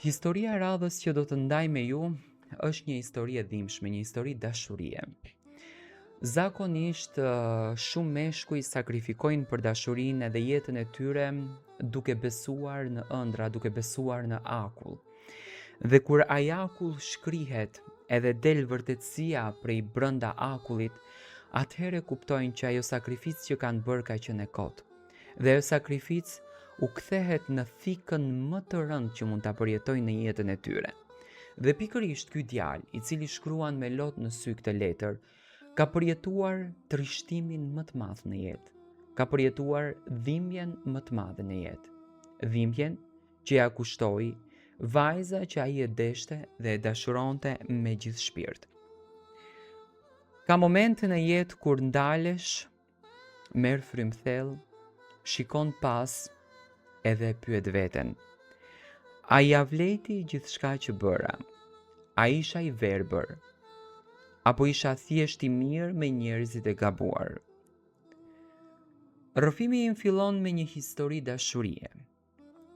Historia e radhës që do të ndaj me ju është një histori e dhimbshme, një histori dashurie. Zakonisht shumë meshkuj sakrifikojnë për dashurinë edhe jetën e tyre duke besuar në ëndra, duke besuar në akull. Dhe kur ai akull shkrihet edhe del vërtetësia prej brenda akullit, atëherë kuptojnë që ajo sakrificë që kanë bërë ka qenë e kotë. Dhe ajo sakrificë u kthehet në thikën më të rëndë që mund ta përjetojnë në jetën e tyre. Dhe pikërisht ky djalë, i cili shkruan me lot në sy këtë letër, ka përjetuar trishtimin më të madh në jetë. Ka përjetuar dhimbjen më të madhe në jetë. Dhimbjen që ja kushtoi vajza që ai e deshte dhe e dashuronte me gjithë shpirt. Ka momente në jetë kur ndalesh, merr frymthell, shikon pas edhe e pyet veten. A ja vleti gjithçka që bëra? A isha i verbër? Apo isha thjesht i mirë me njerëzit e gabuar? Rrëfimi im fillon me një histori dashurie.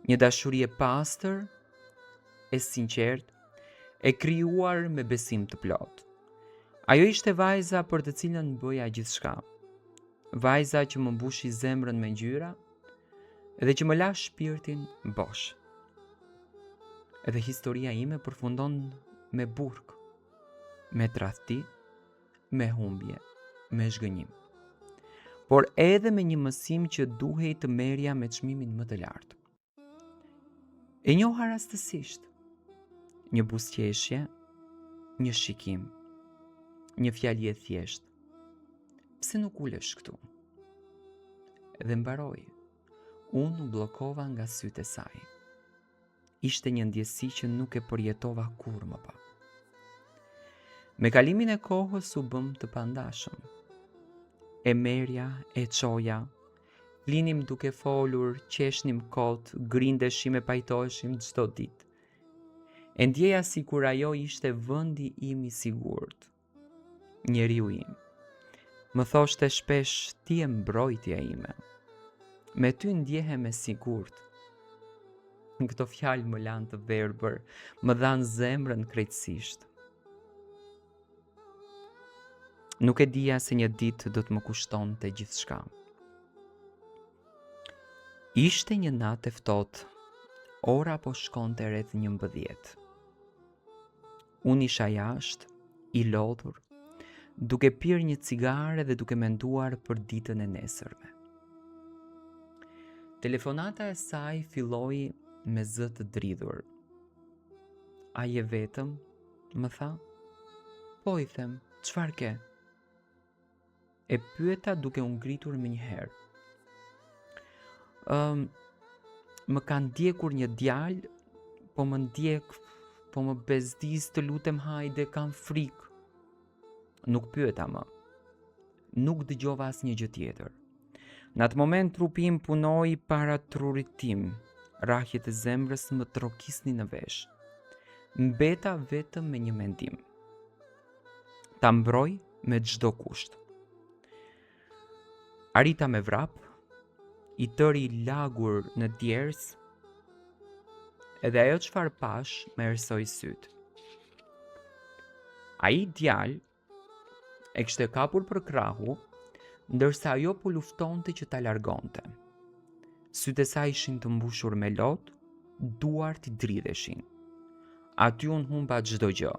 Një dashuri e pastër, e sinqert, e krijuar me besim të plot. Ajo ishte vajza për të cilën bëja gjithçka. Vajza që më mbushi zemrën me ngjyra dhe që më la shpirtin bosh. Edhe historia ime përfundon me burg, me tradhti, me humbje, me zhgënjim. Por edhe me një mësim që duhej të merrja me çmimin më të lartë. E njoha rastësisht një buzëqeshje, një shikim, një fjalë e thjeshtë. Pse nuk ulesh këtu? Dhe mbaroi. Unë u bllokova nga sytë e saj. Ishte një ndjesi që nuk e përjetova kurrë më pa. Me kalimin e kohës u bëm të pandashëm. E merja, e çoja, flinim duke folur, qeshnim kot, grindeshim e pajtoheshim çdo ditë. E ndjeja sikur ajo ishte vendi im i sigurt. Njeriu im. Më thoshte shpesh, ti je mbrojtja ime. Me ty ndjehem e sigurt. Këto fjalë më lanë të verbër, më dhanë zemrën krejtësisht. Nuk e dija se një ditë do të më kushtonte gjithçka. Ishte një natë e ftohtë, ora po shkonte rreth 11. Unë isha jashtë, i lodhur, duke pirë një cigare dhe duke menduar për ditën e nesërme. Telefonata e saj filloi me zë të dridhur. A je vetëm? Më tha. Po, i them, çfarë ke? E pyeta duke u ngritur më njëherë. Më ka ndjekur një djalë, po më ndjek, po më bezdis, të lutem hajde, kam frikë. Nuk pyeta më. Nuk dëgjova asnjë gjë tjetër. Në atë moment trupi im punoi para trurit tim. Rrahjet e zemrës më trokisnin në vesh. Mbeta vetëm me një mendim. Ta mbroj me çdo kusht. Arrita me vrap, i tëri lagur në djers, edhe ajo çfarë pash më erësoi syt. Ai djalë e kishte kapur për krahu, ndërsa ajo po luftonte që ta largonte. Sytë e saj ishin të mbushur me lot, duart i dridheshin. Aty unë humba çdo gjë.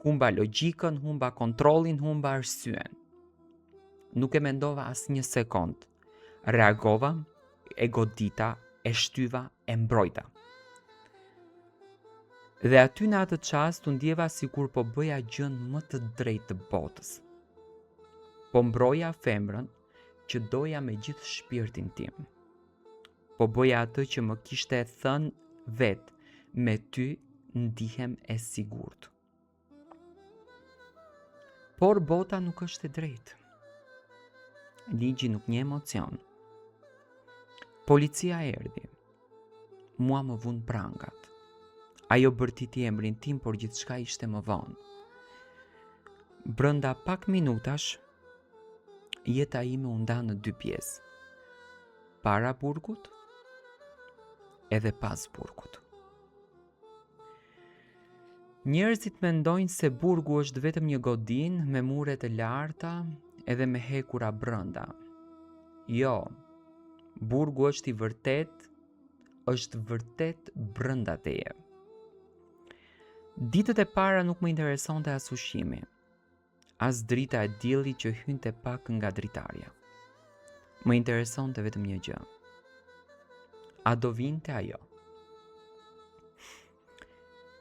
Humba logjikën, humba kontrollin, humba arsyen. Nuk e mendova as një sekond. Reagova, e godita, e shtyva, e mbrojta. Dhe aty në atë çast u ndjeva sikur po bëja gjën më të drejtë të botës. Po mbroja femrën që doja me gjithë shpirtin tim. Po bëja atë që më kishte thënë vetë, me ty ndihem e sigurt. Por bota nuk është e drejtë. Ligji nuk një emocion. Policia erdhi. Mua më vun prangat. Ajo bërtiti emrin tim, por gjithçka ishte më vonë. Brenda pak minutash, jeta ime u nda në 2 pjesë. Para burgut edhe pas burgut. Njerëzit mendojnë se burgu është vetëm një godinë me mure të larta edhe me hekura brenda. Jo, burgu është vërtet brenda teje. Ditët e para nuk më interesonte as ushqimi, as drita e diellit që hynte pak nga dritarja. Më interesonte vetëm një gjë. A do vinte ajo?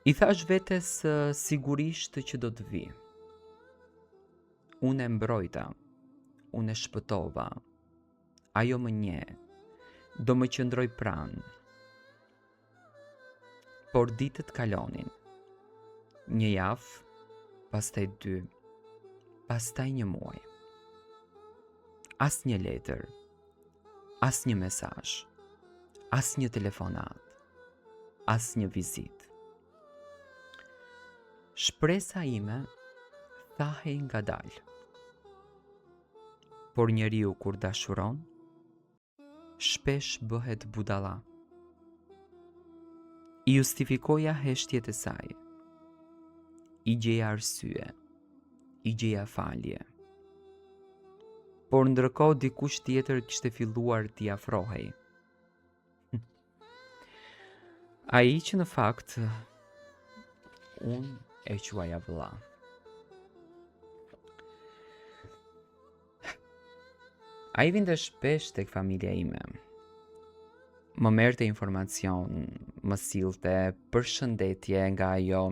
I thash vetes sigurisht që do të vi. Unë e mbrojta, unë e shpëtova. Ajo më nje, do më qëndroj pranë. Por ditët kalonin. Një javë, pastaj 2, pastaj një muaj. As një letër, as një mesazh, as një telefonat, as një vizitë. Shpresa ime thahej ngadalë. Por njeriu kur dashuron, shpesh bëhet budalla. I justifikoja heshtjet e saj. I gjeja arsye, i gjeja falje. Por ndërkohë dikush tjetër kishte filluar t'i afrohej. Ai që në fakt unë e quaja vëlla. Ai vinte shpesh tek familja ime. Më merrte informacion, më sillte përshëndetje nga ajo,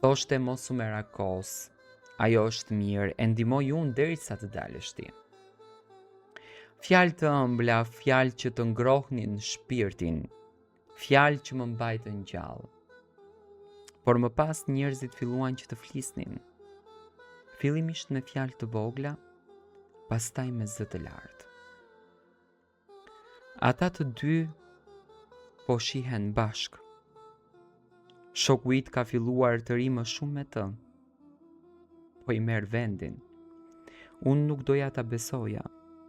thoshte mos u merakos, ajo është mirë, e ndihmoi unë derisa të dalësh ti. Fjalë të ëmbla, fjalë që të ngrohnin shpirtin, fjalë që më mbajtën gjallë. Por më pas njerëzit filluan që të flisnin. Fillimisht me fjalë të vogla, pastaj me zë të lartë. Ata të dy po shihen bashk. Shoku i ka filluar të ri më shumë me të. Po i merr vendin. Unë nuk doja ta besoja.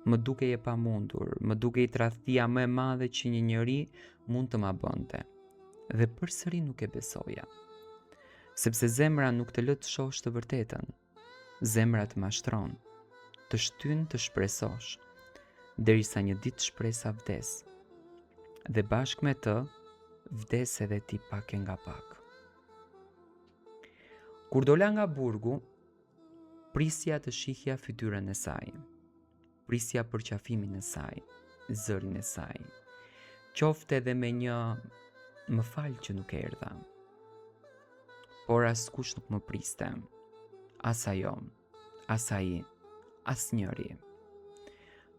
Më dukej e pamundur, më dukej tradhtia më e madhe që një njeri mund të ma bënte. Dhe përsëri nuk e besoja. Sepse zemra nuk të lë të shohësh të vërtetën. Zemra të mashtron, të shtyn të shpresosh, derisa një ditë shpresa vdes. Dhe bashkë me të, vdes edhe ti pak e nga pak. Kur dola nga burgu, prisja të shihja fytyrën e saj, prisja përqafimin e saj, zërin e saj, qofte edhe me një më fal që nuk erdha. Por askush nuk më priste, as ajo, as ai, as njëri.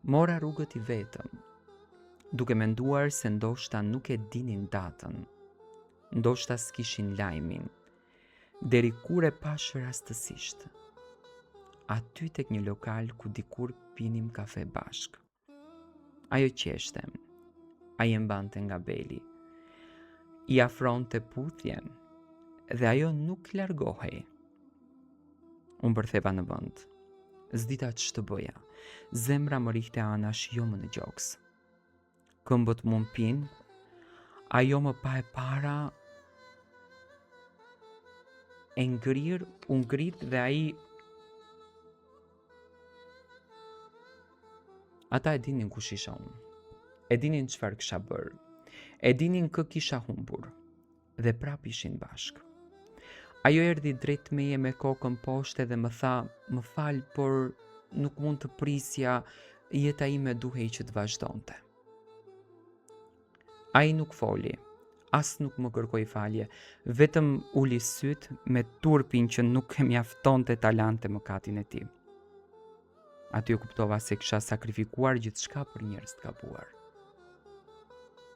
Mora rrugët i vetëm, duke menduar se ndoshta nuk e dinin datën, ndoshta s'kishin lajmin, deri kur e pash rastësisht, aty tek një lokal ku dikur pinim kafe bashk. Ajo qeshte, ai e mbante nga beli, i afronte puthjen, dhe ajo nuk largohej. Unë bërtheva në vend. S'dita ç'të bëja. Zemra më rihte anash jo më në gjoks. Këmbët më mpin, ajo më pa e para, e ngrir, u ngrit dhe ai. Ata e dinin kush isha unë. E dinin çfarë kisha bërë. E dinin kë kisha humbur. Dhe prap ishin bashk. Ajo erdhi drejt meje me kokën poshtë dhe më tha, më fal, por nuk mund të prisja, jeta ime duhej që të vazhdonte. Ai nuk foli, as nuk më kërkoi falje, vetëm uli syt me turpin që nuk e mjaftonte ta lante mëkatin e tij. Aty u kuptova se kisha sakrifikuar gjithçka për njerëz të gabuar.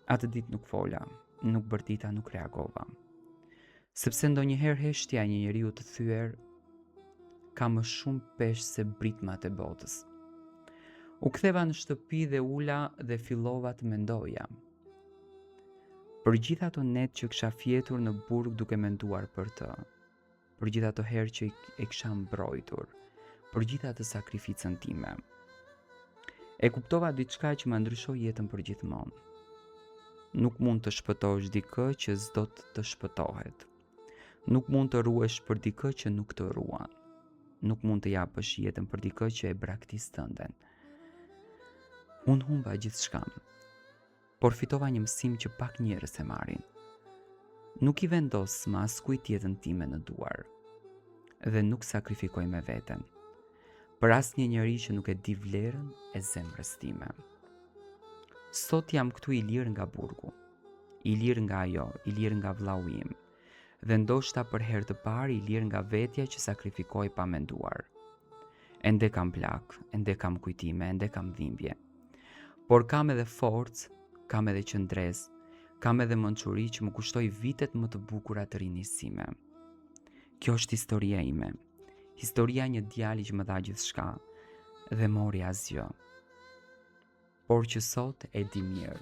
Atë ditë nuk fola, nuk bërtita, nuk reagova. Sepse ndonjëherë heshtja e një njeriu të thyer ka më shumë peshë se britmat e botës. U ktheva në shtëpi dhe ula dhe fillova të mendoja. Për gjithë ato net që kisha fjetur në burg duke menduar për të, për gjithë ato herë që e kisha mbrojtur, për gjithë atë sakrificën time. E kuptova diçka që më ndryshoi jetën përgjithmonë. Nuk mund të shpëtosh dikë që s'do të shpëtohet. Nuk mund të ruesh për dikë që nuk të ruan. Nuk mund të japësh jetën për dikë që e braktis tënden. Unë humba gjithçka, por fitova një mësim që pak njerëz e marrin. Nuk i vendos më askujt jetën time në duar, dhe nuk sakrifikoj me veten, për asnjë njeri që nuk e di vlerën e zemrës time. Sot jam këtu i lirë nga burgu, i lirë nga ajo, i lirë nga vllau im, dhe ndoshta për herë të parë i lirë nga vetja që sakrifikoj pa menduar. Ende kam plak, ende kam kujtime, ende kam dhimbje. Por kam edhe forcë, kam edhe qëndres, kam edhe mençuri që më kushtoi vitet më të bukura të rinisime. Kjo është historia ime, historia një djali që më dha gjithçka dhe mori asgjë. Por që sot e di mirë,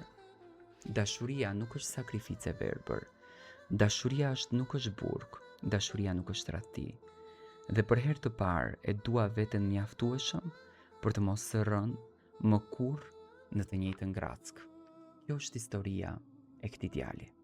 dashuria nuk është sakrificë e verbër, dashuria nuk është burg, dashuria nuk është tradhti. Dhe për herë të parë e dua veten mjaftueshëm për të mos rënë më kurrë në të njëjtën grack. Kjo është historia e këtij djali.